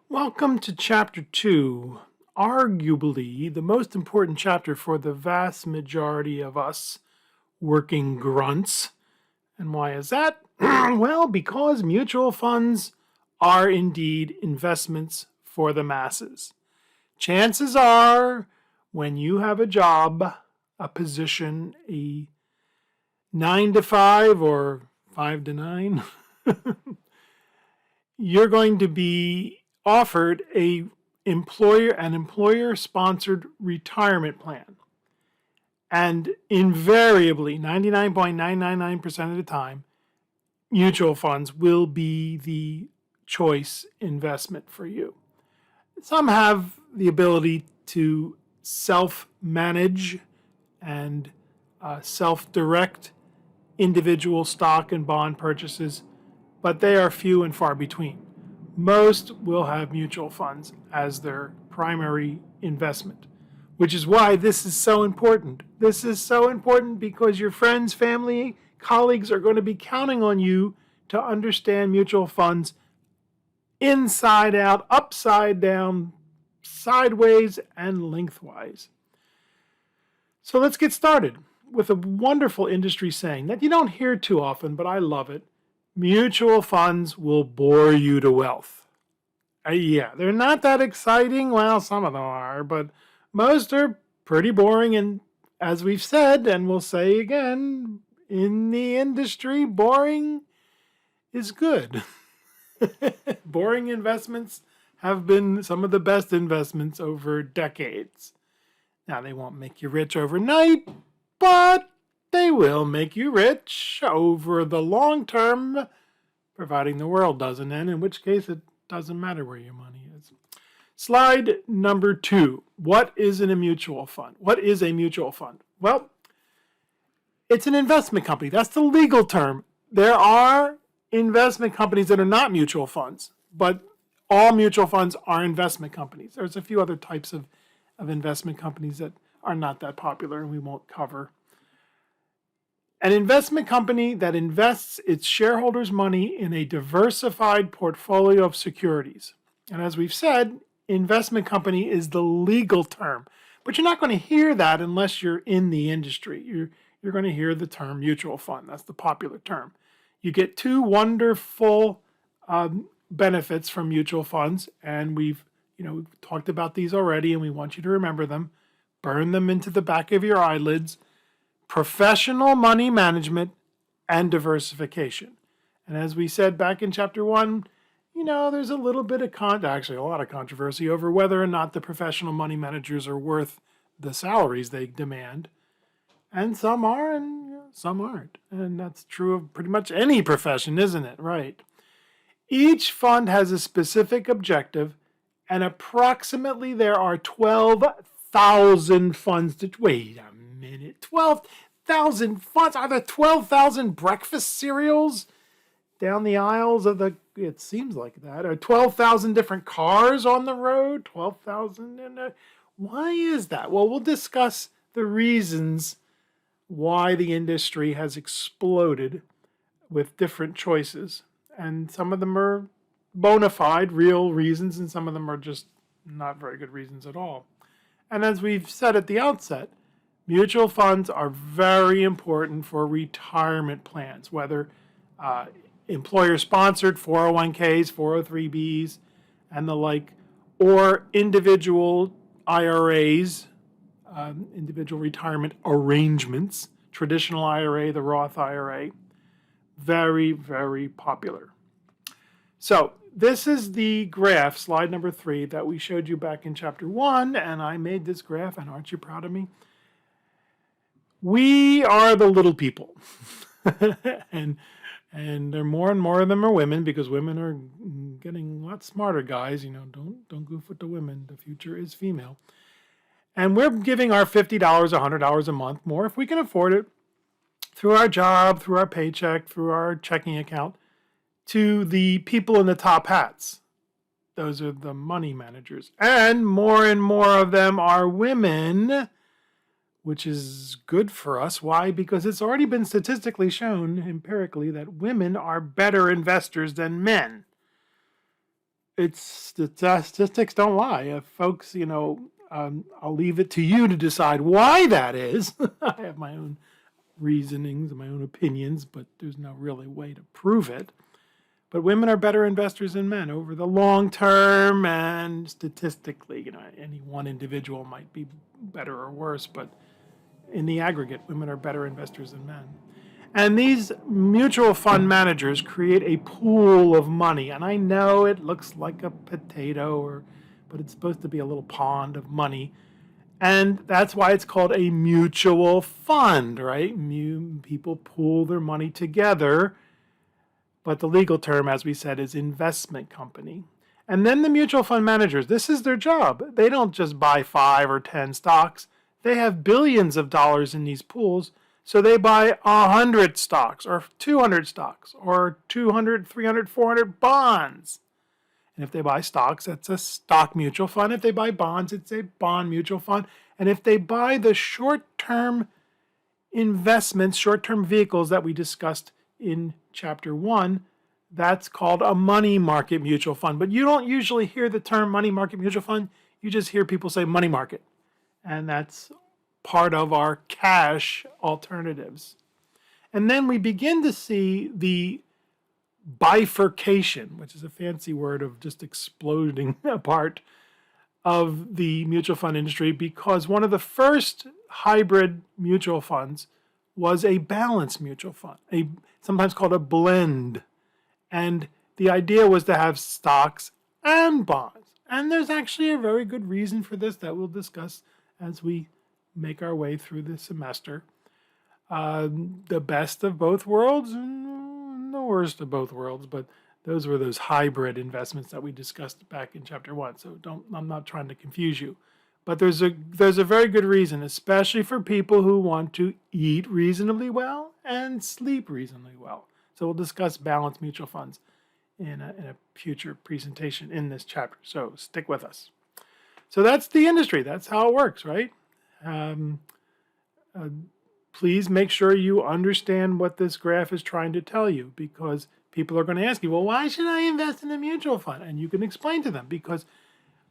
Welcome to Chapter 2, arguably the most important chapter for the vast majority of us working grunts. And why is that? Well, because mutual funds are indeed investments for the masses. Chances are, when you have a job, a position, a 9 to 5 or 5 to 9, you're going to be offered an employer-sponsored retirement plan. And invariably, 99.999% of the time, mutual funds will be the choice investment for you. Some have the ability to self-manage and self-direct individual stock and bond purchases, but they are few and far between. Most will have mutual funds as their primary investment, which is why this is so important. This is so important because your friends, family, colleagues are going to be counting on you to understand mutual funds inside out, upside down, sideways, and lengthwise. So let's get started with a wonderful industry saying that you don't hear too often, but I love it. Mutual funds will bore you to wealth. Yeah, they're not that exciting. Well, some of them are, but most are pretty boring. And as we've said, and we'll say again, in the industry, boring is good. Boring investments have been some of the best investments over decades. Now, they won't make you rich overnight, but they will make you rich over the long term, providing the world doesn't end, in which case it doesn't matter where your money is. Slide number 2. What is a mutual fund? What is a mutual fund? Well, it's an investment company. That's the legal term. There are investment companies that are not mutual funds, but all mutual funds are investment companies. There's a few other types of investment companies that are not that popular and we won't cover. An investment company that invests its shareholders' money in a diversified portfolio of securities. And as we've said, investment company is the legal term. But you're not going to hear that unless you're in the industry. You're going to hear the term mutual fund. That's the popular term. You get two wonderful benefits from mutual funds, and we've talked about these already, and we want you to remember them. Burn them into the back of your eyelids. Professional money management and diversification. And as we said back in Chapter 1, there's a little bit of actually a lot of controversy over whether or not the professional money managers are worth the salaries they demand. And some are and some aren't. And that's true of pretty much any profession, isn't it? Right. Each fund has a specific objective, and approximately there are 12,000 funds to... Wait a minute. 12,000 funds? Are there 12,000 breakfast cereals down the aisles of the... It seems like that. Are 12,000 different cars on the road? 12,000? Why is that? Well, we'll discuss the reasons why the industry has exploded with different choices. And some of them are bona fide, real reasons, and some of them are just not very good reasons at all. And as we've said at the outset, mutual funds are very important for retirement plans, whether employer-sponsored 401ks, 403bs, and the like, or individual IRAs, individual retirement arrangements, traditional IRA, the Roth IRA, very, very popular. So this is the graph, slide number 3, that we showed you back in Chapter 1, and I made this graph, and aren't you proud of me? We are the little people. and there more and more of them are women, because women are getting a lot smarter, guys. Don't goof with the women. The future is female. And we're giving our $50, $100 a month more, if we can afford it, through our job, through our paycheck, through our checking account, to the people in the top hats. Those are the money managers. And more of them are women, which is good for us. Why? Because it's already been statistically shown empirically that women are better investors than men. it's the statistics don't lie. Folks, I'll leave it to you to decide why that is. I have my own reasonings and my own opinions, but there's no really way to prove it. But women are better investors than men over the long term, and statistically, any one individual might be better or worse, but in the aggregate, women are better investors than men. And these mutual fund managers create a pool of money. And I know it looks like a potato, but it's supposed to be a little pond of money. And that's why it's called a mutual fund, right? People pool their money together. But the legal term, as we said, is investment company. And then the mutual fund managers, this is their job. They don't just buy 5 or 10 stocks. They have billions of dollars in these pools. So they buy 100 stocks or 200 stocks or 200, 300, 400 bonds. And if they buy stocks, that's a stock mutual fund. If they buy bonds, it's a bond mutual fund. And if they buy the short-term investments, short-term vehicles that we discussed in Chapter 1, that's called a money market mutual fund. But you don't usually hear the term money market mutual fund. You just hear people say money market. And that's part of our cash alternatives. And then we begin to see the bifurcation, which is a fancy word of just exploding apart of the mutual fund industry, because one of the first hybrid mutual funds was a balanced mutual fund, sometimes called a blend. And the idea was to have stocks and bonds. And there's actually a very good reason for this that we'll discuss as we make our way through the semester. The best of both worlds and the worst of both worlds, but those were those hybrid investments that we discussed back in Chapter 1. So I'm not trying to confuse you. But there's a very good reason, especially for people who want to eat reasonably well and sleep reasonably well. So we'll discuss balanced mutual funds in a future presentation in this chapter. So stick with us. So that's the industry. That's how it works, right? Please make sure you understand what this graph is trying to tell you, because people are going to ask you, well, why should I invest in a mutual fund? And you can explain to them, because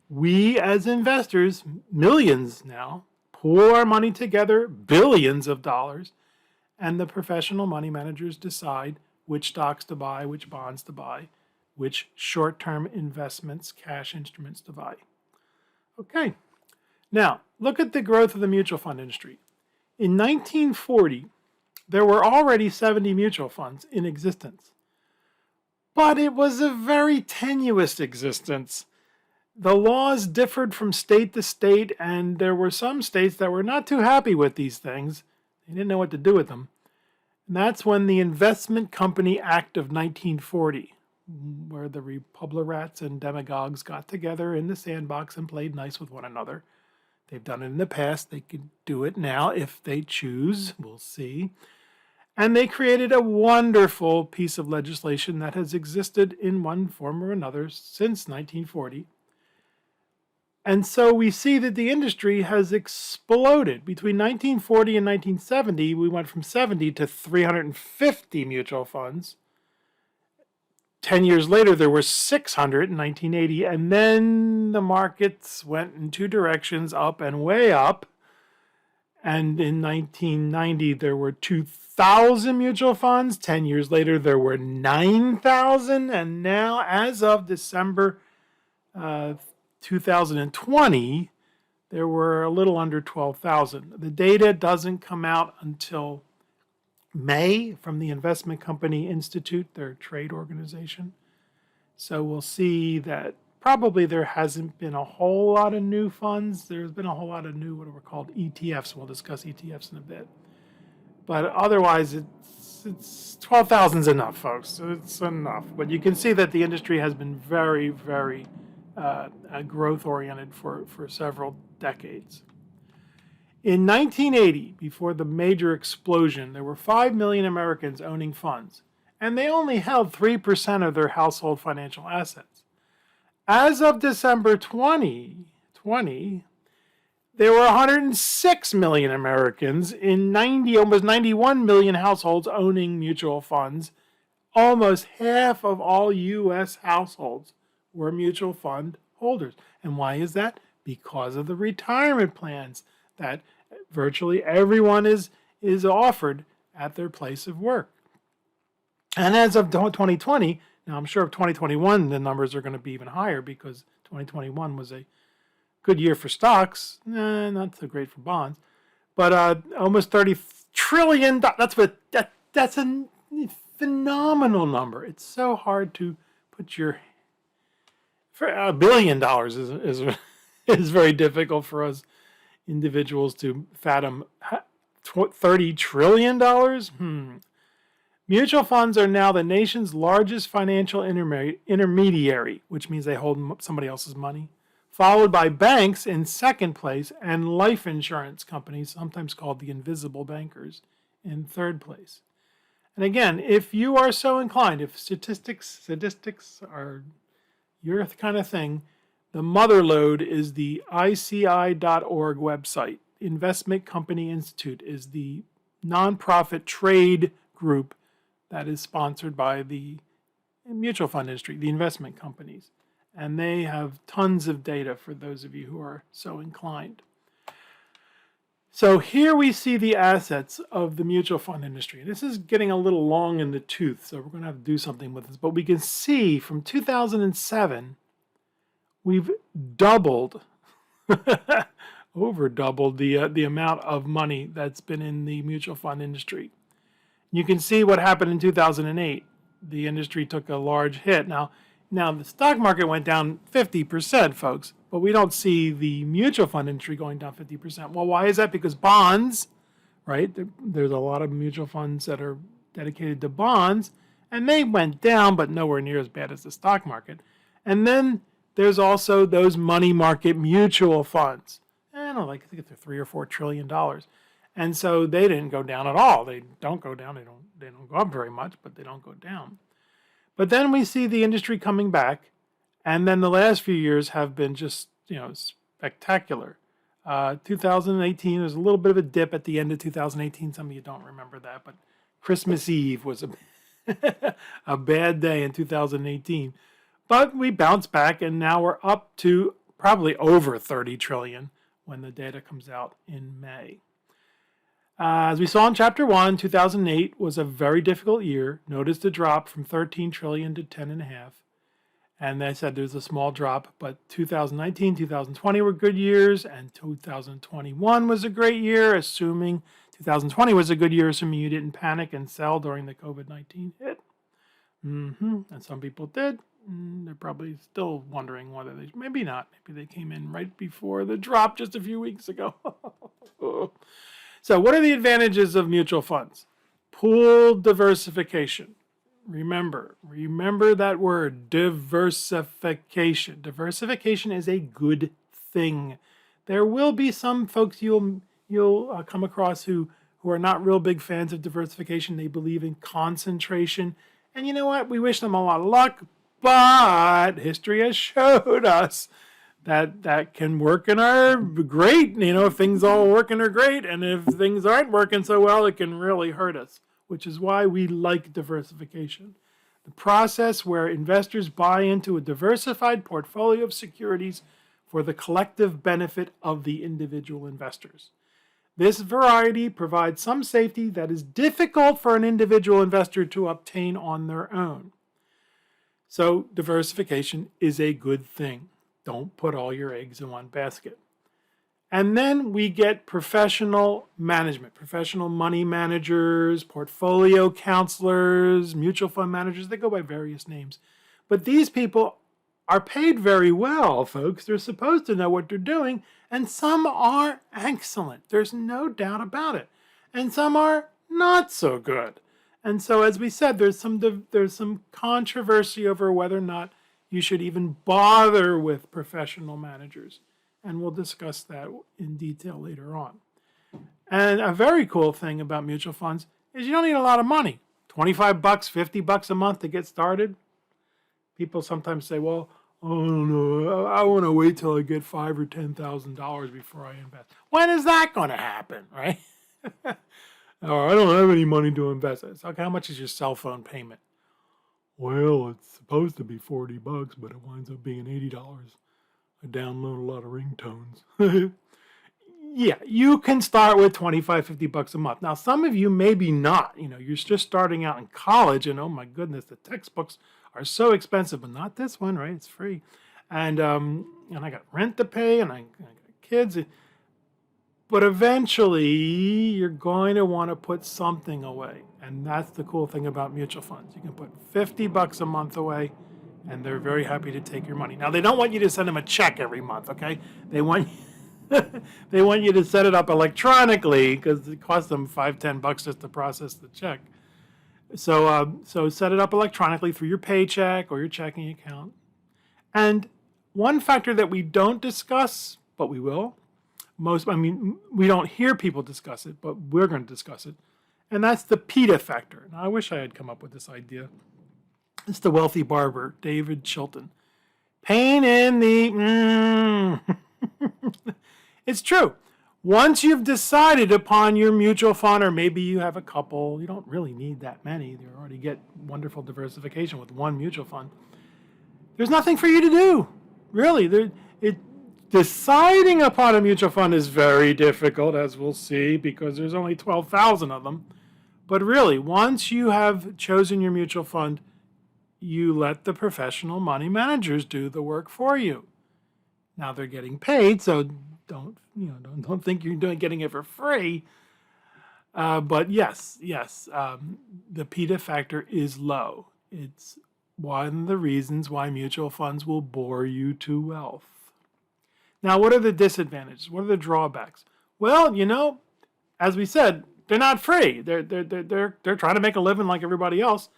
we as investors, millions now, pool our money together, billions of dollars, and the professional money managers decide which stocks to buy, which bonds to buy, which short-term investments, cash instruments to buy. Okay, now look at the growth of the mutual fund industry. In 1940, there were already 70 mutual funds in existence, but it was a very tenuous existence. The laws differed from state to state, and there were some states that were not too happy with these things. They didn't know what to do with them. And that's when the Investment Company Act of 1940, where the Republicans and demagogues got together in the sandbox and played nice with one another. They've done it in the past. They could do it now if they choose. We'll see. And they created a wonderful piece of legislation that has existed in one form or another since 1940. And so we see that the industry has exploded. Between 1940 and 1970, we went from 70 to 350 mutual funds. 10 years later, there were 600 in 1980, and then the markets went in two directions, up and way up. And in 1990, there were 2,000 mutual funds. 10 years later, there were 9,000. And now, as of December 2020, there were a little under 12,000. The data doesn't come out until May from the Investment Company Institute, their trade organization. So we'll see that probably there hasn't been a whole lot of new funds. There's been a whole lot of new, what are called ETFs. We'll discuss ETFs in a bit. But otherwise, it's 12,000 is enough, folks. It's enough. But you can see that the industry has been very, very growth-oriented for several decades. In 1980, before the major explosion, there were 5 million Americans owning funds, and they only held 3% of their household financial assets. As of December 2020, there were 106 million Americans in almost 91 million households owning mutual funds. Almost half of all U.S. households were mutual fund holders. And why is that? Because of the retirement plans that virtually everyone is offered at their place of work. And as of 2020, now I'm sure of 2021, the numbers are going to be even higher because 2021 was a good year for stocks, not so great for bonds, but almost $30 trillion. That's a phenomenal number. It's so hard to put your for $1 billion is very difficult for us individuals to fathom. $30 trillion. Mutual funds are now the nation's largest financial intermediary, which means they hold somebody else's money, followed by banks in second place and life insurance companies, sometimes called the invisible bankers, in third place. And again, if you are so inclined, if statistics are your kind of thing, the mother lode is the ICI.org website. Investment Company Institute is the nonprofit trade group that is sponsored by the mutual fund industry, the investment companies. And they have tons of data for those of you who are so inclined. So here we see the assets of the mutual fund industry. This is getting a little long in the tooth, so we're going to have to do something with this. But we can see from 2007, we've doubled, over doubled the amount of money that's been in the mutual fund industry. You can see what happened in 2008. The industry took a large hit. Now the stock market went down 50%, folks, but we don't see the mutual fund industry going down 50%. Well, why is that? Because bonds, right? There's a lot of mutual funds that are dedicated to bonds, and they went down, but nowhere near as bad as the stock market. And then there's also those money market mutual funds. I don't know, I think it's $3 or $4 trillion. And so they didn't go down at all. They don't go down. They don't go up very much, but they don't go down. But then we see the industry coming back, and then the last few years have been just, spectacular. 2018 was a little bit of a dip at the end of 2018. Some of you don't remember that, but Christmas Eve was a bad day in 2018. But we bounced back, and now we're up to probably over 30 trillion when the data comes out in May. As we saw in Chapter 1, 2008 was a very difficult year. Notice the drop from 13 trillion to 10.5. And they said there's a small drop, but 2019, 2020 were good years, and 2021 was a great year, assuming 2020 was a good year, assuming you didn't panic and sell during the COVID-19 hit. And some people did. They're probably still wondering whether maybe not. Maybe they came in right before the drop just a few weeks ago. So what are the advantages of mutual funds? Pool diversification. Remember that word, diversification. Diversification is a good thing. There will be some folks you'll come across who are not real big fans of diversification. They believe in concentration. And you know what? We wish them a lot of luck, but history has showed us that can work in our great, if things all working are great, and if things aren't working so well, it can really hurt us, which is why we like diversification. The process where investors buy into a diversified portfolio of securities for the collective benefit of the individual investors. This variety provides some safety that is difficult for an individual investor to obtain on their own. So diversification is a good thing. Don't put all your eggs in one basket. And then we get professional management, professional money managers, portfolio counselors, mutual fund managers. They go by various names. But these people are paid very well, folks. They're supposed to know what they're doing. And some are excellent. There's no doubt about it. And some are not so good. And so, as we said, there's some controversy over whether or not you should even bother with professional managers. And we'll discuss that in detail later on. And a very cool thing about mutual funds is you don't need a lot of money. $25, $50 a month to get started. People sometimes say, well, oh no, I want to wait till I get $5,000 or $10,000 before I invest. When is that going to happen, right? Or I don't have any money to invest. It's like, how much is your cell phone payment? Well, it's supposed to be $40, but it winds up being $80. I download a lot of ringtones. Yeah, you can start with 25, $50 a month. Now, some of you maybe not. You're just starting out in college, and oh my goodness, the textbooks are so expensive, but not this one, right? It's free. And I got rent to pay, and I got kids. But eventually, you're going to want to put something away. And that's the cool thing about mutual funds. You can put $50 a month away, and they're very happy to take your money. Now, they don't want you to send them a check every month, okay? They want they want you to set it up electronically because it costs them $5-10 just to process the check. So set it up electronically through your paycheck or your checking account. And one factor that we don't discuss, but we will, we don't hear people discuss it, but we're going to discuss it, and that's the PETA factor. Now, I wish I had come up with this idea. It's the wealthy barber, David Chilton. Pain in the... It's true. Once you've decided upon your mutual fund, or maybe you have a couple, you don't really need that many. You already get wonderful diversification with one mutual fund. There's nothing for you to do, really. Deciding upon a mutual fund is very difficult, as we'll see, because there's only 12,000 of them. But really, once you have chosen your mutual fund, you let the professional money managers do the work for you. Now they're getting paid, so don't think you're getting it for free. But yes, the PETA factor is low. It's one of the reasons why mutual funds will bore you to wealth. Now, what are the disadvantages? What are the drawbacks? Well, as we said, they're not free. They're trying to make a living like everybody else,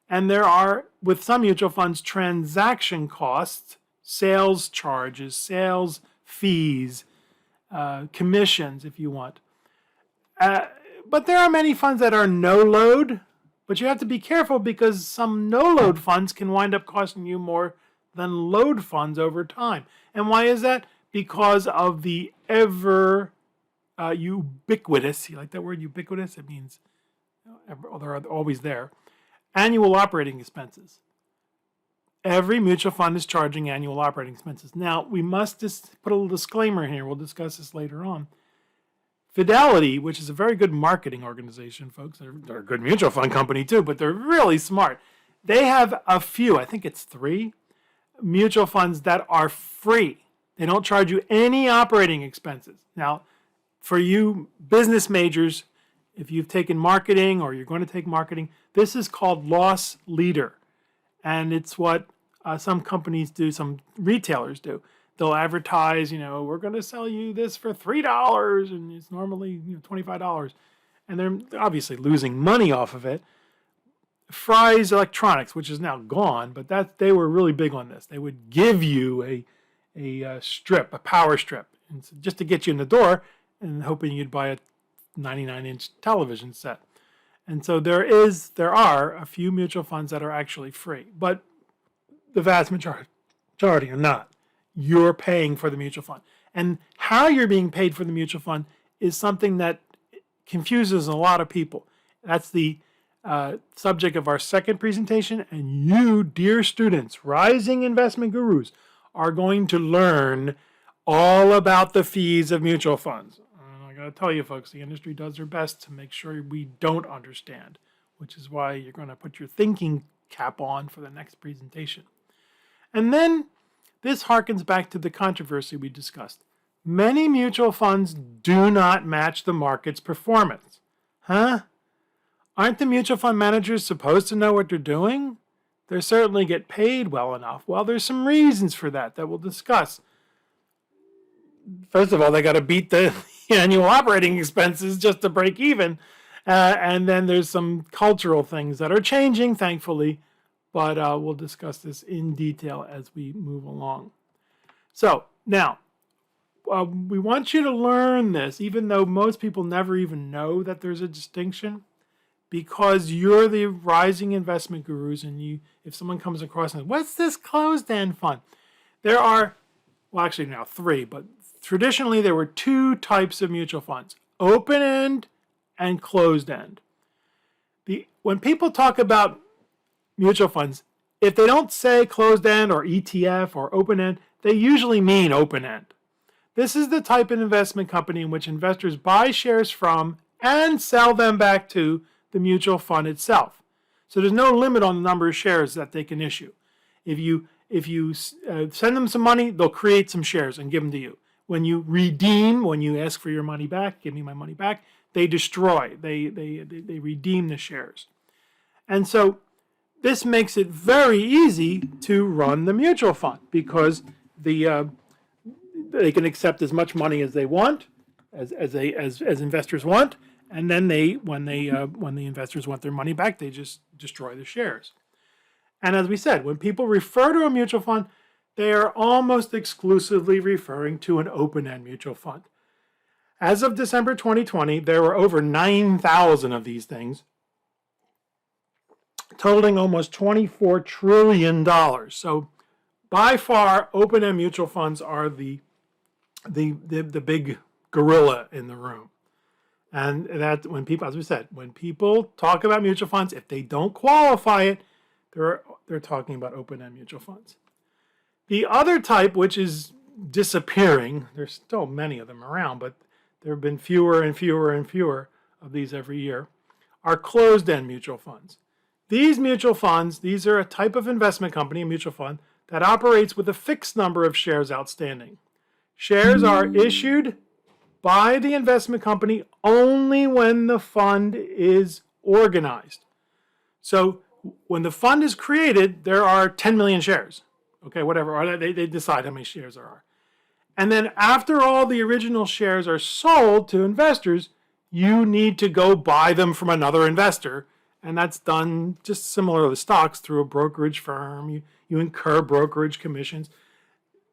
and there are, with some mutual funds, transaction costs, sales charges, sales fees, commissions, if you want. But there are many funds that are no load, but you have to be careful because some no load funds can wind up costing you more than load funds over time. And why is that? Because of the ever ubiquitous, you like that word, ubiquitous? It means they're always there. Annual operating expenses. Every mutual fund is charging annual operating expenses. Now, we must just put a little disclaimer here. We'll discuss this later on. Fidelity, which is a very good marketing organization, folks. They're a good mutual fund company too, but they're really smart. They have a few, I think it's 3, mutual funds that are free. They don't charge you any operating expenses. Now, for you business majors, if you've taken marketing or you're going to take marketing, this is called Loss Leader. And it's what some companies do, some retailers do. They'll advertise, we're going to sell you this for $3, and it's normally $25. And they're obviously losing money off of it. Fry's Electronics, which is now gone, but they were really big on this. They would give you a power strip, and so just to get you in the door, and hoping you'd buy a 99-inch television set. And so there are a few mutual funds that are actually free, but the vast majority are not. You're paying for the mutual fund. And how you're being paid for the mutual fund is something that confuses a lot of people. That's the subject of our second presentation, and you, dear students, rising investment gurus, are going to learn all about the fees of mutual funds. I got to tell you, folks, the industry does their best to make sure we don't understand, which is why you're going to put your thinking cap on for the next presentation. And then this harkens back to the controversy we discussed. Many mutual funds do not match the market's performance. Huh? Aren't the mutual fund managers supposed to know what they're doing? They certainly get paid well enough. Well, there's some reasons for that we'll discuss. First of all, they got to beat the annual operating expenses just to break even. And then there's some cultural things that are changing, thankfully. But we'll discuss this in detail as we move along. So now, we want you to learn this, even though most people never even know that there's a distinction, because you're the rising investment gurus, and if someone comes across and says, what's this closed-end fund? There are, well, actually now 3, but traditionally there were 2 types of mutual funds, open-end and closed-end. When people talk about mutual funds, if they don't say closed-end or ETF or open-end, they usually mean open-end. This is the type of investment company in which investors buy shares from and sell them back to the mutual fund itself. So there's no limit on the number of shares that they can issue. If you send them some money, they'll create some shares and give them to you. When you redeem, when you ask for your money back, give me my money back, they destroy, they redeem the shares. And so this makes it very easy to run the mutual fund because they can accept as much money as they want, as investors want, and then when the investors want their money back, they just destroy the shares. And as we said, when people refer to a mutual fund, they are almost exclusively referring to an open-end mutual fund. As of December 2020, there were over 9,000 of these things, totaling almost $24 trillion. So by far, open-end mutual funds are the big gorilla in the room. And that when people, as we said, when people talk about mutual funds, if they don't qualify it, they're talking about open-end mutual funds. The other type, which is disappearing, there's still many of them around, but there have been fewer and fewer and fewer of these every year, are closed-end mutual funds. These mutual funds, these are a type of investment company, a mutual fund, that operates with a fixed number of shares outstanding. Shares are issued by the investment company only when the fund is organized. So when the fund is created, there are 10 million shares. Okay, whatever, or they decide how many shares there are. And then after all the original shares are sold to investors, you need to go buy them from another investor. And that's done just similar to stocks through a brokerage firm. You incur brokerage commissions.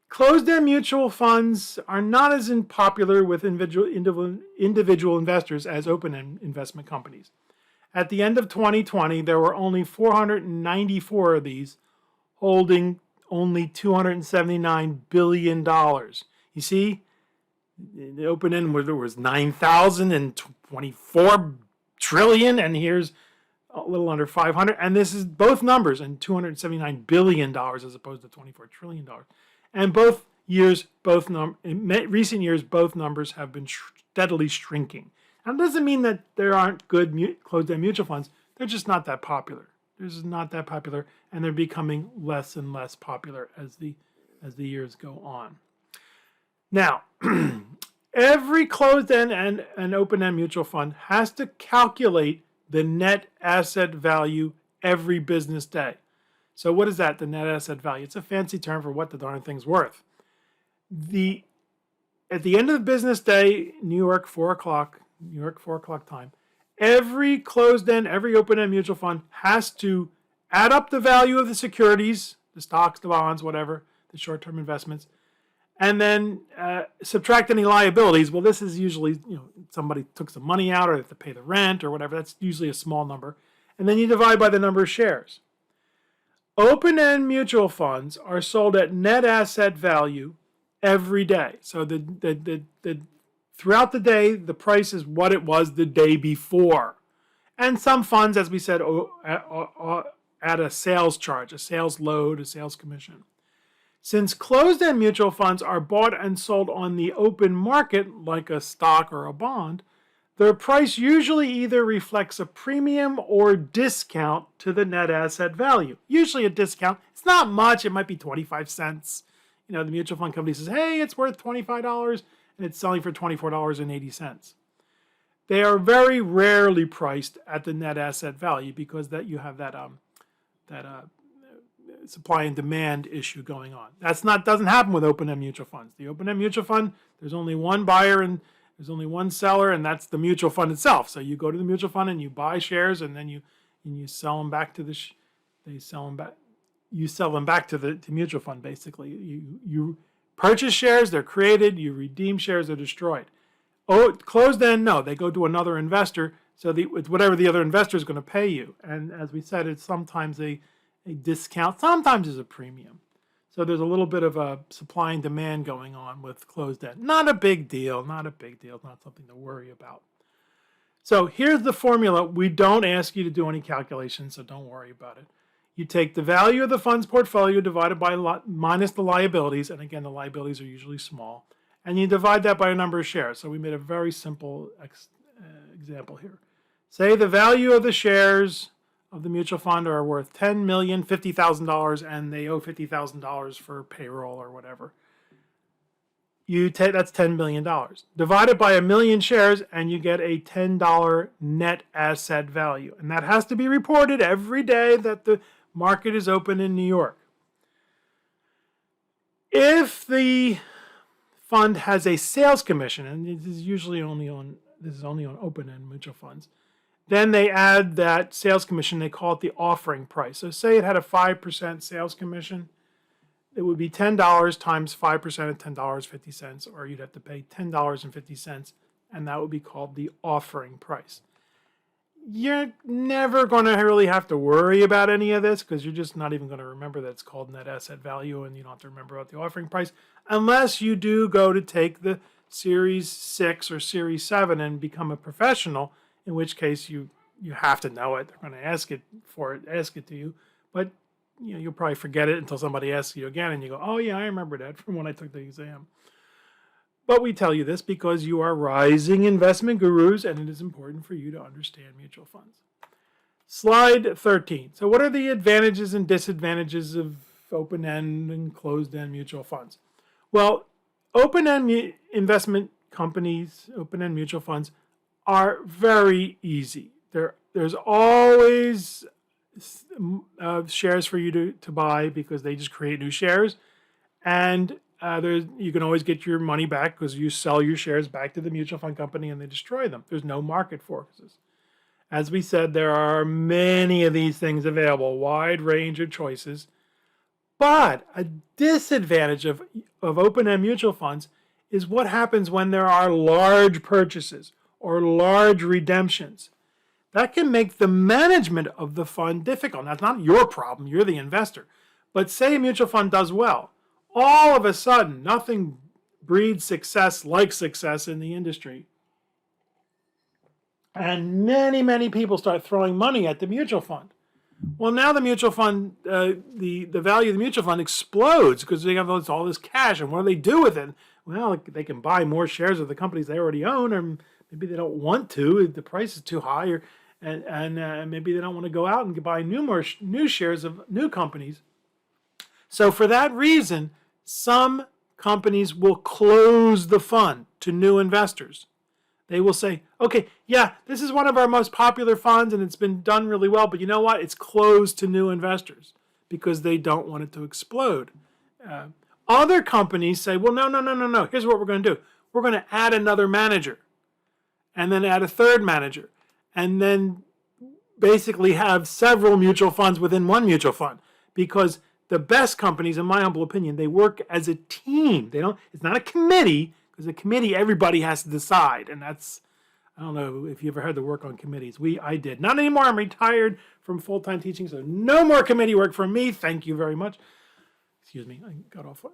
Closed-end mutual funds are not as popular with individual investors as open-end investment companies. At the end of 2020, there were only 494 of these, holding only $279 billion. You see, the open-end was 9,024 trillion, and here's a little under 500, and this is both numbers, and $279 billion as opposed to $24 trillion. And both years, in recent years, both numbers have been steadily shrinking. And it doesn't mean that there aren't good closed-end mutual funds. They're just not that popular. They're just not that popular, and they're becoming less and less popular as the years go on. Now, every closed-end and open-end mutual fund has to calculate the net asset value every business day. So what is that, the net asset value? It's a fancy term for what the darn thing's worth. At the end of the business day, New York 4 o'clock time, every closed-end, every open-end mutual fund has to add up the value of the securities, the stocks, the bonds, whatever, the short-term investments, and then subtract any liabilities. Well, this is usually, somebody took some money out or they have to pay the rent or whatever. That's usually a small number. And then you divide by the number of shares. Open-end mutual funds are sold at net asset value every day. So throughout the day, the price is what it was the day before. And some funds, as we said, add a sales charge, a sales load, a sales commission. Since closed-end mutual funds are bought and sold on the open market, like a stock or a bond, their price usually either reflects a premium or discount to the net asset value. Usually a discount. It's not much. It might be 25 cents. The mutual fund company says, hey, it's worth $25, and it's selling for $24.80. They are very rarely priced at the net asset value because that you have that supply and demand issue going on. Doesn't happen with open-end mutual funds. The open-end mutual fund, there's only one buyer and there's only one seller, and that's the mutual fund itself. So you go to the mutual fund and you buy shares, and then you sell them back to You sell them back to the mutual fund. Basically, you purchase shares, they're created. You redeem shares, they're destroyed. Closed-end, no, they go to another investor. So it's whatever the other investor is going to pay you. And as we said, it's sometimes a discount, sometimes it's a premium. So there's a little bit of a supply and demand going on with closed-end. Not a big deal, not something to worry about. So here's the formula. We don't ask you to do any calculations, so don't worry about it. You take the value of the fund's portfolio divided by minus the liabilities, and again, the liabilities are usually small, and you divide that by a number of shares. So we made a very simple example here. Say the value of the shares of the mutual fund are worth $10,050,000 and they owe $50,000 for payroll or whatever. That's $10 million. Divide it by 1,000,000 shares and you get a $10 net asset value. And that has to be reported every day that the market is open in New York. If the fund has a sales commission, and this is only on open-end mutual funds, then they add that sales commission. They call it the offering price. So say it had a 5% sales commission. It would be $10 times 5% of $10.50, or you'd have to pay $10.50, and that would be called the offering price. You're never going to really have to worry about any of this because you're just not even going to remember that it's called net asset value, and you don't have to remember about the offering price unless you do go to take the Series 6 or Series 7 and become a professional, in which case you have to know it. They're going to ask it to you, but you'll probably forget it until somebody asks you again, and you go, oh yeah, I remember that from when I took the exam. But we tell you this because you are rising investment gurus, and it is important for you to understand mutual funds. Slide 13. So what are the advantages and disadvantages of open-end and closed-end mutual funds? Well, open-end investment companies, open-end mutual funds, are very easy. There's always shares for you to buy because they just create new shares, and you can always get your money back because you sell your shares back to the mutual fund company and they destroy them. There's no market forces. As we said, there are many of these things available, wide range of choices, but a disadvantage of open-end mutual funds is what happens when there are large purchases or large redemptions. That can make the management of the fund difficult. Now, it's not your problem, you're the investor. But say a mutual fund does well. All of a sudden, nothing breeds success like success in the industry. And many, many people start throwing money at the mutual fund. Well, now the mutual fund, the value of the mutual fund explodes because they have all this cash. And what do they do with it? Well, they can buy more shares of the companies they already own, or maybe they don't want to. The price is too high, and maybe they don't want to go out and buy new shares of new companies. So for that reason, some companies will close the fund to new investors. They will say, okay, yeah, this is one of our most popular funds and it's been done really well, but you know what? It's closed to new investors because they don't want it to explode. Other companies say, well, no. Here's what we're going to do. We're going to add another manager and then add a third manager and then basically have several mutual funds within one mutual fund, because the best companies, in my humble opinion, they work as a team. It's not a committee, because a committee, everybody has to decide. And I don't know if you ever had to work on committees. I did. Not anymore. I'm retired from full-time teaching, so no more committee work for me. Thank you very much. Excuse me, I got off.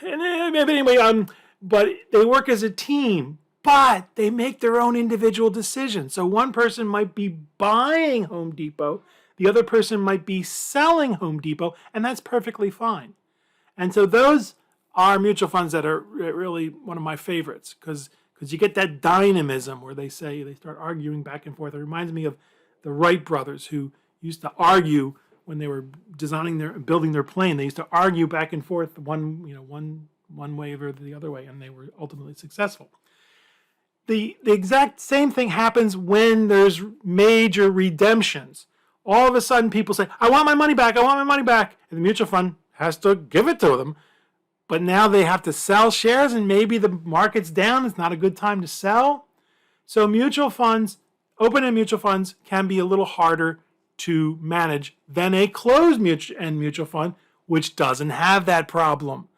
Anyway, but they work as a team, but they make their own individual decisions. So one person might be buying Home Depot, the other person might be selling Home Depot, and that's perfectly fine. And so those are mutual funds that are really one of my favorites, because you get that dynamism where they start arguing back and forth. It reminds me of the Wright brothers, who used to argue when they were building their plane. They used to argue back and forth one way or the other way, and they were ultimately successful. The exact same thing happens when there's major redemptions. All of a sudden, people say, I want my money back, and the mutual fund has to give it to them. But now they have to sell shares, and maybe the market's down. It's not a good time to sell. So mutual funds, open-end mutual funds, can be a little harder to manage than a closed-end mutual fund, which doesn't have that problem.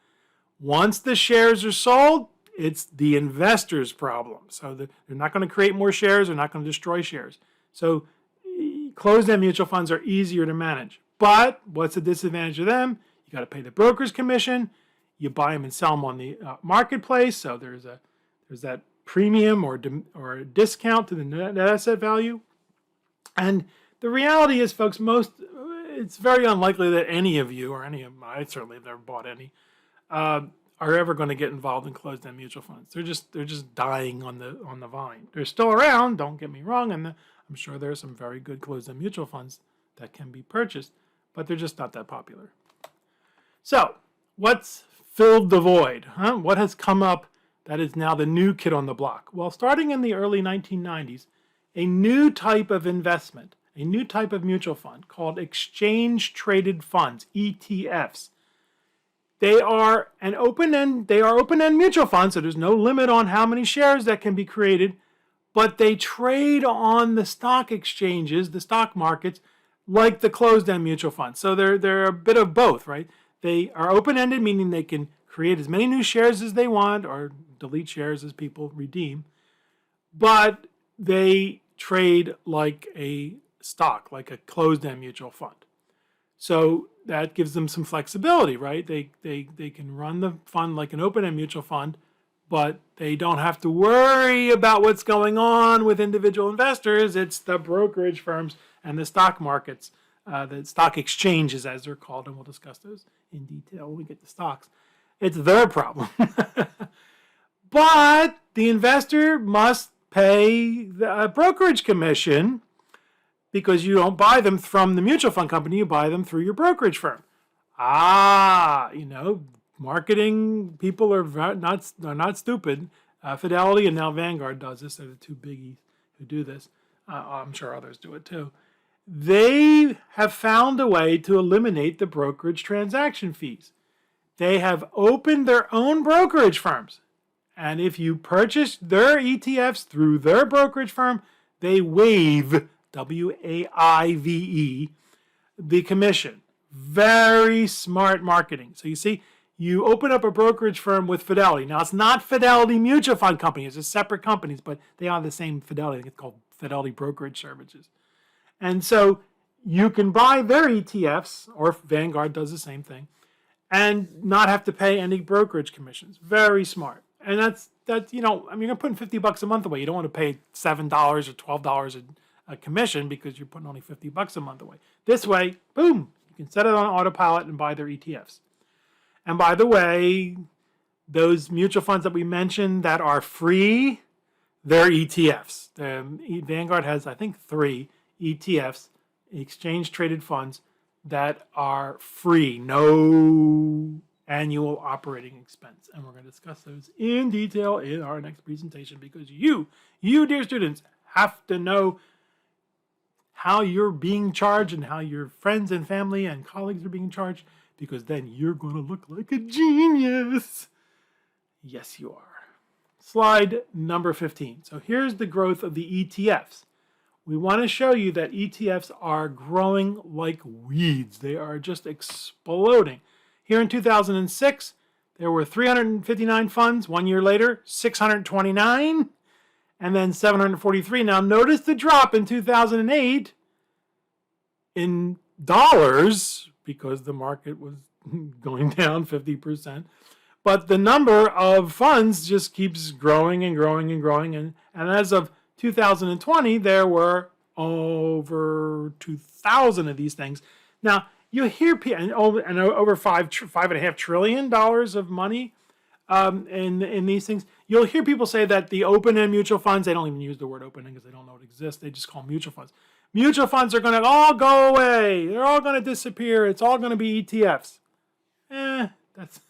Once the shares are sold, it's the investor's problem. So they're not going to create more shares. They're not going to destroy shares. So closed-end mutual funds are easier to manage. But what's the disadvantage of them? You got to pay the broker's commission. You buy them and sell them on the marketplace. So there's that premium or a discount to the net asset value. And the reality is, folks, it's very unlikely that any of you, or any of I certainly have never bought any, are ever going to get involved in closed-end mutual funds. They're just dying on the vine. They're still around. Don't get me wrong, and I'm sure there are some very good closed-end mutual funds that can be purchased, but they're just not that popular. So, what's filled the void? What has come up that is now the new kid on the block? Well, starting in the early 1990s, a new type of investment, a new type of mutual fund called exchange-traded funds, ETFs. They are open-end mutual funds, so there's no limit on how many shares that can be created, but they trade on the stock exchanges, the stock markets, like the closed-end mutual funds. So they're a bit of both, right? They are open-ended, meaning they can create as many new shares as they want or delete shares as people redeem, but they trade like a stock, like a closed-end mutual fund. So that gives them some flexibility, right? They can run the fund like an open-end mutual fund, but they don't have to worry about what's going on with individual investors. It's the brokerage firms and the stock markets, the stock exchanges, as they're called, and we'll discuss those in detail when we get to stocks. It's their problem. But the investor must pay a brokerage commission because you don't buy them from the mutual fund company, you buy them through your brokerage firm. Marketing people are not stupid. Fidelity and now Vanguard does this. They're the two biggies who do this. I'm sure others do it too. They have found a way to eliminate the brokerage transaction fees. They have opened their own brokerage firms. And if you purchase their ETFs through their brokerage firm, they waive, W-A-I-V-E, the commission. Very smart marketing. So you see, you open up a brokerage firm with Fidelity. Now, it's not Fidelity Mutual Fund Company. It's just separate companies, but they are the same Fidelity. It's called Fidelity Brokerage Services. And so you can buy their ETFs, or Vanguard does the same thing, and not have to pay any brokerage commissions. Very smart. And that's you're putting $50 a month away. You don't want to pay $7 or $12 a commission because you're putting only $50 a month away. This way, boom, you can set it on autopilot and buy their ETFs. And by the way, those mutual funds that we mentioned that are free, they're ETFs. Vanguard has, I think, 3 ETFs, exchange-traded funds, that are free, no annual operating expense. And we're going to discuss those in detail in our next presentation because you, dear students, have to know how you're being charged and how your friends and family and colleagues are being charged, because then you're going to look like a genius. Yes, you are. Slide number 15. So here's the growth of the ETFs. We want to show you that ETFs are growing like weeds. They are just exploding. Here in 2006, there were 359 funds. 1 year later, 629, and then 743. Now notice the drop in 2008 in dollars because the market was going down 50%. But the number of funds just keeps growing and growing and growing. And as of 2020, there were over 2,000 of these things. Now, you hear people, and over $5.5 trillion of money in these things. You'll hear people say that the open-end mutual funds, they don't even use the word open-end because they don't know it exists. They just call them mutual funds. Mutual funds are going to all go away. They're all going to disappear. It's all going to be ETFs. That's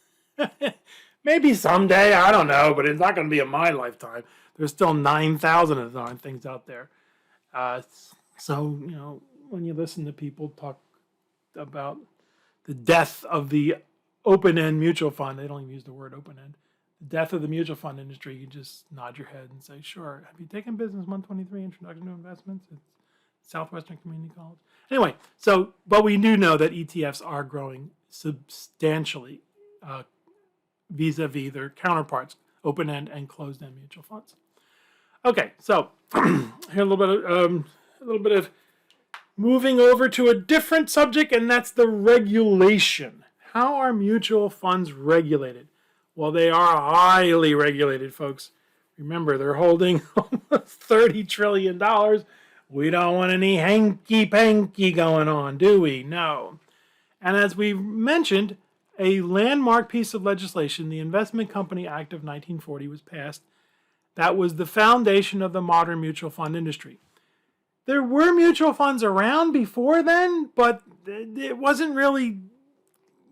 maybe someday. I don't know, but it's not going to be in my lifetime. There's still 9,000 of darn things out there. So, when you listen to people talk about the death of the open-end mutual fund, they don't even use the word open-end. The death of the mutual fund industry, you just nod your head and say, sure. Have you taken Business 123, Introduction to Investments? It's Southwestern Community College. Anyway, but we do know that ETFs are growing substantially vis-a-vis their counterparts, open-end and closed-end mutual funds. Okay, so here a little bit of moving over to a different subject, and that's the regulation. How are mutual funds regulated? Well, they are highly regulated, folks. Remember, they're holding almost $30 trillion We don't want any hanky-panky going on, do we? No. And as we mentioned, a landmark piece of legislation, the Investment Company Act of 1940, was passed. That was the foundation of the modern mutual fund industry. There were mutual funds around before then, but it wasn't really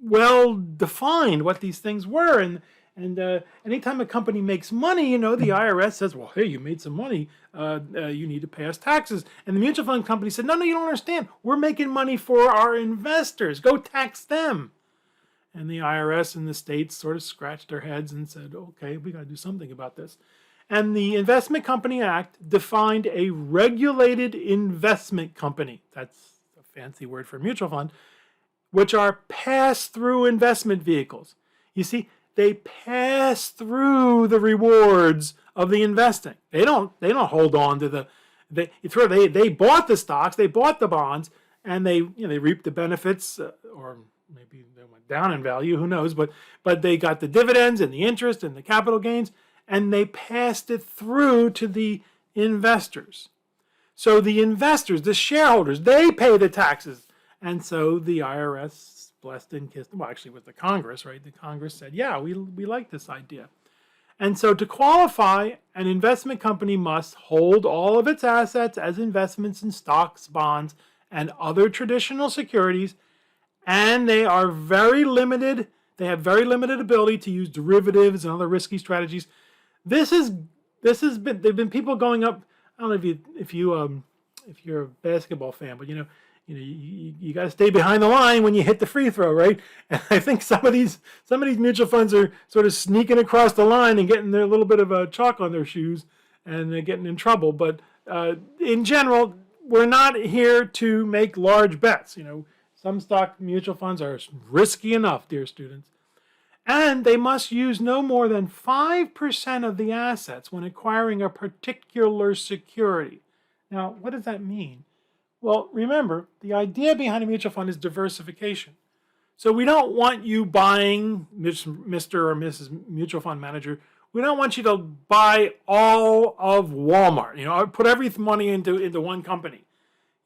well defined what these things were. And anytime a company makes money, the IRS says, well, hey, you made some money. You need to pay us taxes. And the mutual fund company said, no, you don't understand. We're making money for our investors. Go tax them. And the IRS and the states sort of scratched their heads and said, okay, we got to do something about this. And the Investment Company Act defined a regulated investment company. That's a fancy word for a mutual fund, which are pass-through investment vehicles. You see, they pass through the rewards of the investing. They don't hold on to they bought the stocks, they bought the bonds, and they reaped the benefits, or maybe they went down in value, who knows, but they got the dividends and the interest and the capital gains, and they passed it through to the investors. So the investors, the shareholders, they pay the taxes. And so the IRS blessed and kissed, well, actually it was the Congress, right? The Congress said, yeah, we like this idea. And so to qualify, an investment company must hold all of its assets as investments in stocks, bonds, and other traditional securities, and they are very limited. They have very limited ability to use derivatives and other risky strategies. There've been people going up. I don't know if you're a basketball fan, but you got to stay behind the line when you hit the free throw, right? And I think some of these mutual funds are sort of sneaking across the line and getting their little bit of a chalk on their shoes, and they're getting in trouble. But in general, we're not here to make large bets. Some stock mutual funds are risky enough, dear students. And they must use no more than 5% of the assets when acquiring a particular security. Now, what does that mean? Well, remember, the idea behind a mutual fund is diversification. So we don't want you buying, Mr. or Mrs. Mutual Fund Manager, we don't want you to buy all of Walmart, put every money into one company.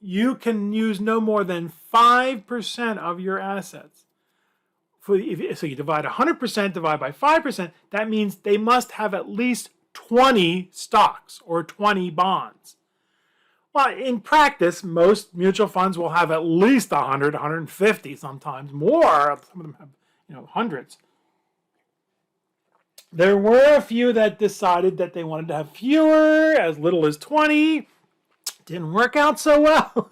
You can use no more than 5% of your assets. So you divide 100%, divide by 5%, that means they must have at least 20 stocks or 20 bonds. Well, in practice, most mutual funds will have at least 100, 150, sometimes more. Some of them have, hundreds. There were a few that decided that they wanted to have fewer, as little as 20. Didn't work out so well.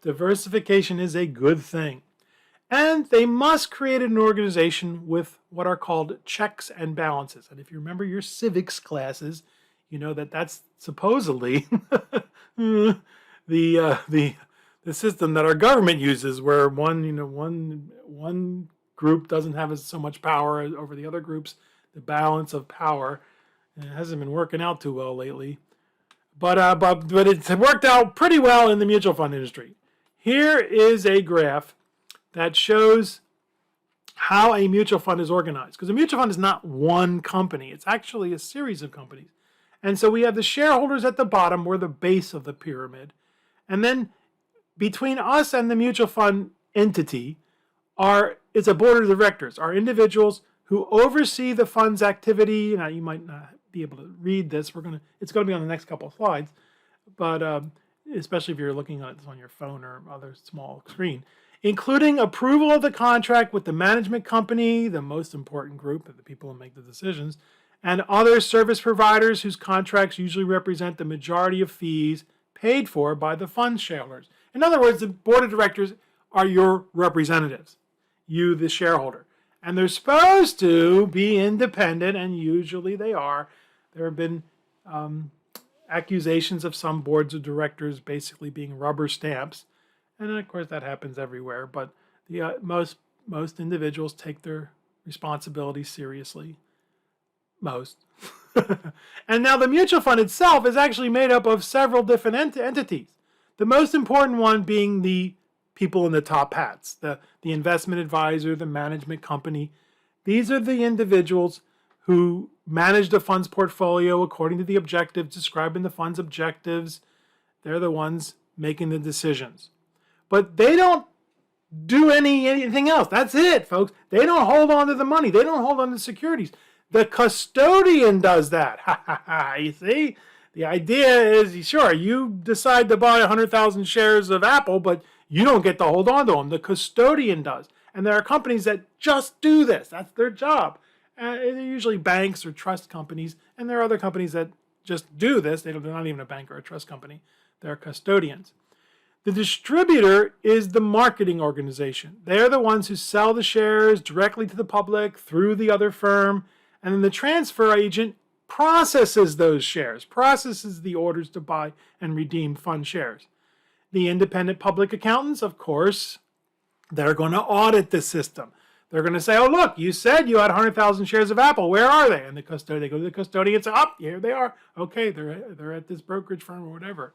Diversification is a good thing. And they must create an organization with what are called checks and balances. And if you remember your civics classes, you know that that's supposedly the system that our government uses, where one group doesn't have so much power over the other groups. The balance of power, and it hasn't been working out too well lately. But it's worked out pretty well in the mutual fund industry. Here is a graph that shows how a mutual fund is organized. Because a mutual fund is not one company. It's actually a series of companies. And so we have the shareholders at the bottom. We're the base of the pyramid. And then between us and the mutual fund entity is a board of directors, are individuals who oversee the fund's activity. Now, you might not be able to read this. It's going to be on the next couple of slides. But especially if you're looking at this on your phone or other small screen, including approval of the contract with the management company, the most important group of the people who make the decisions, and other service providers whose contracts usually represent the majority of fees paid for by the fund shareholders. In other words, the board of directors are your representatives, you, the shareholder. And they're supposed to be independent, and usually they are. There have been accusations of some boards of directors basically being rubber stamps. And of course that happens everywhere, but the most individuals take their responsibilities seriously. Most. And now the mutual fund itself is actually made up of several different entities. The most important one being the people in the top hats, the investment advisor, the management company. These are the individuals who manage the fund's portfolio according to the objectives described in the fund's objectives. They're the ones making the decisions. But they don't do anything else. That's it, folks. They don't hold on to the money. They don't hold on to the securities. The custodian does that. You see? The idea is, sure, you decide to buy 100,000 shares of Apple, but you don't get to hold on to them. The custodian does. And there are companies that just do this. That's their job. They're usually banks or trust companies. And there are other companies that just do this. They're not even a bank or a trust company. They're custodians. The distributor is the marketing organization. They're the ones who sell the shares directly to the public through the other firm. And then the transfer agent processes those shares, processes the orders to buy and redeem fund shares. The independent public accountants, of course, they're going to audit the system. They're going to say, oh, look, you said you had 100,000 shares of Apple. Where are they? And they go to the custodian and say, oh, here they are. Okay, they're at this brokerage firm or whatever.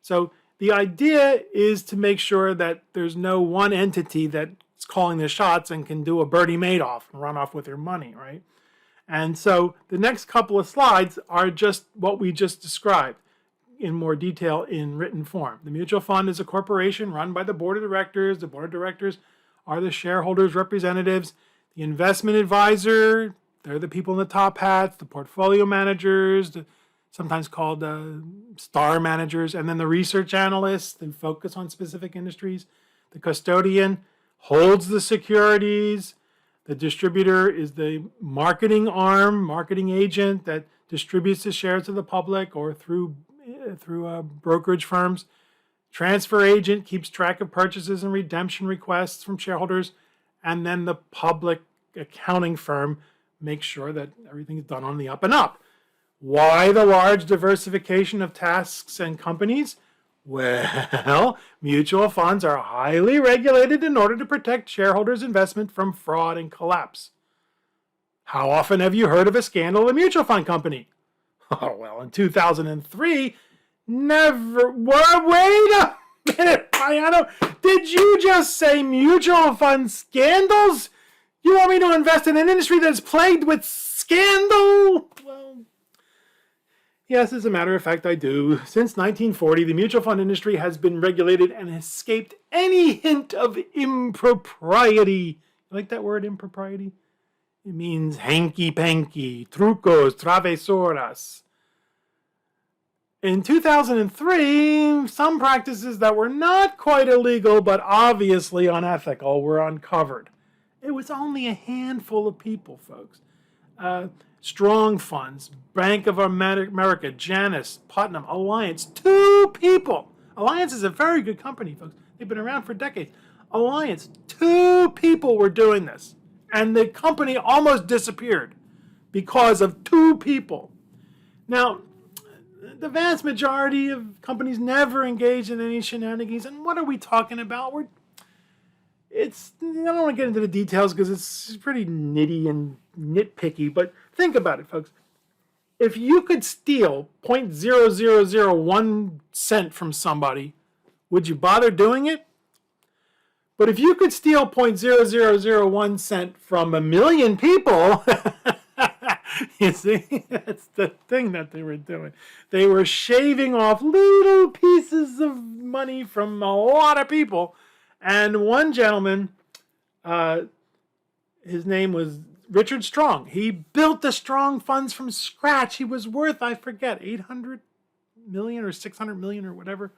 So the idea is to make sure that there's no one entity that's calling the shots and can do a Bernie Madoff and run off with your money, right? And so the next couple of slides are just what we just described in more detail in written form. The mutual fund is a corporation run by the board of directors. The board of directors are the shareholders' representatives. The investment advisor, they're the people in the top hats, the portfolio managers, sometimes called star managers, and then the research analysts, they focus on specific industries. The custodian holds the securities. The distributor is the marketing arm, marketing agent that distributes the shares to the public or through brokerage firms. Transfer agent keeps track of purchases and redemption requests from shareholders. And then the public accounting firm makes sure that everything is done on the up and up. Why the large diversification of tasks and companies? Well, mutual funds are highly regulated in order to protect shareholders' investment from fraud and collapse. How often have you heard of a scandal in a mutual fund company? Oh, well, in 2003, never. Well, wait a minute, Piano. Did you just say mutual fund scandals? You want me to invest in an industry that's plagued with scandal? Well, yes, as a matter of fact, I do. Since 1940, the mutual fund industry has been regulated and escaped any hint of impropriety. You like that word, impropriety? It means hanky-panky, trucos, travesuras. In 2003, some practices that were not quite illegal but obviously unethical were uncovered. It was only a handful of people, folks. Strong Funds, Bank of America, Janus, Putnam, Alliance, 2 people. Alliance is a very good company, folks. They've been around for decades. Alliance, 2 people were doing this. And the company almost disappeared because of 2 people. Now, the vast majority of companies never engage in any shenanigans. And what are we talking about? I don't want to get into the details because it's pretty nitty and nitpicky, but think about it, folks. If you could steal 0.0001 cent from somebody, would you bother doing it? But if you could steal 0.0001 cent from 1 million people, you see, that's the thing that they were doing. They were shaving off little pieces of money from a lot of people. And one gentleman, his name was Richard Strong. He built the Strong Funds from scratch. He was worth, I forget, 800 million or 600 million or whatever,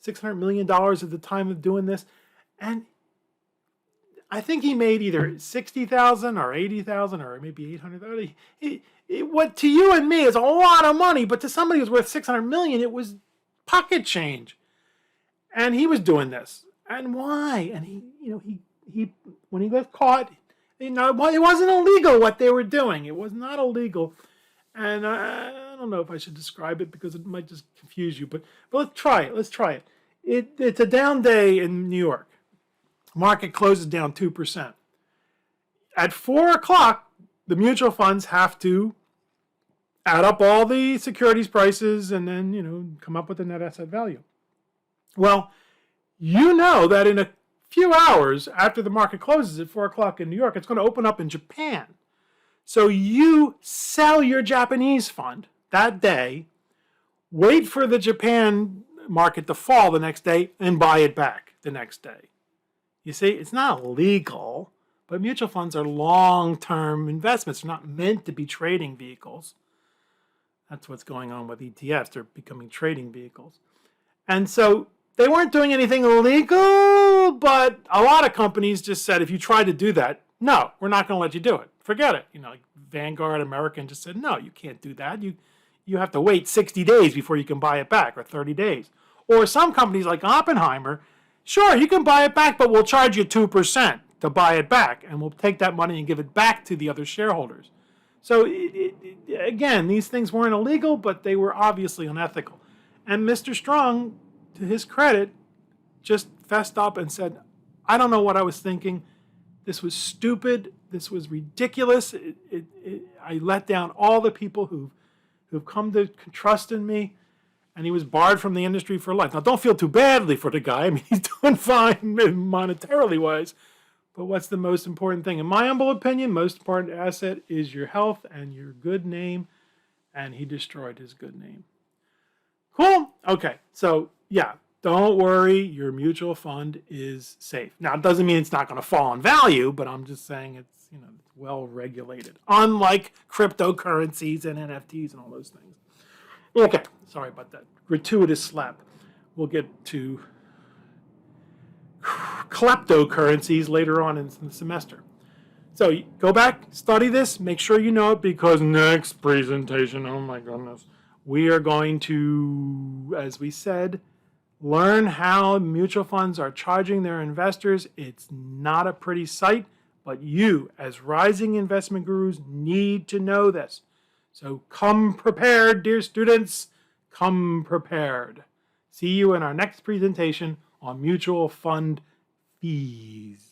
$600 million at the time of doing this. And I think he made either 60,000 or 80,000 or maybe 800,000. What to you and me is a lot of money, but to somebody who's worth 600 million, it was pocket change. And he was doing this. And why? And he when he got caught, it wasn't illegal what they were doing. It was not illegal. And I don't know if I should describe it because it might just confuse you. But let's try it. It's a down day in New York. Market closes down 2%. At 4 o'clock, the mutual funds have to add up all the securities prices and then, come up with a net asset value. Well, you know that in a few hours after the market closes at 4 o'clock in New York, it's going to open up in Japan. So you sell your Japanese fund that day, wait for the Japan market to fall the next day and buy it back the next day. You see, it's not illegal, but mutual funds are long-term investments. They're not meant to be trading vehicles. That's what's going on with ETFs. They're becoming trading vehicles. And so they weren't doing anything illegal, but a lot of companies just said, if you try to do that, no, we're not going to let you do it. Forget it. Like Vanguard, American just said, no, you can't do that. You have to wait 60 days before you can buy it back, or 30 days. Or some companies like Oppenheimer, sure, you can buy it back, but we'll charge you 2% to buy it back, and we'll take that money and give it back to the other shareholders. So again, these things weren't illegal, but they were obviously unethical. And Mr. Strong, to his credit, just fessed up and said, I don't know what I was thinking. This was stupid. This was ridiculous. I let down all the people who've come to trust in me. And he was barred from the industry for life. Now, don't feel too badly for the guy. I mean, he's doing fine monetarily wise. But what's the most important thing? In my humble opinion, most important asset is your health and your good name. And he destroyed his good name. Cool? Okay. So, yeah, don't worry. Your mutual fund is safe. Now, it doesn't mean it's not going to fall in value, but I'm just saying it's, it's well regulated. Unlike cryptocurrencies and NFTs and all those things. Okay. Sorry about that. Gratuitous slap. We'll get to kleptocurrencies later on in the semester. So go back, study this, make sure you know it, because next presentation, oh my goodness, we are going to, as we said, learn how mutual funds are charging their investors. It's not a pretty sight, but you, as rising investment gurus, need to know this. So come prepared, dear students, come prepared. See you in our next presentation on mutual fund fees.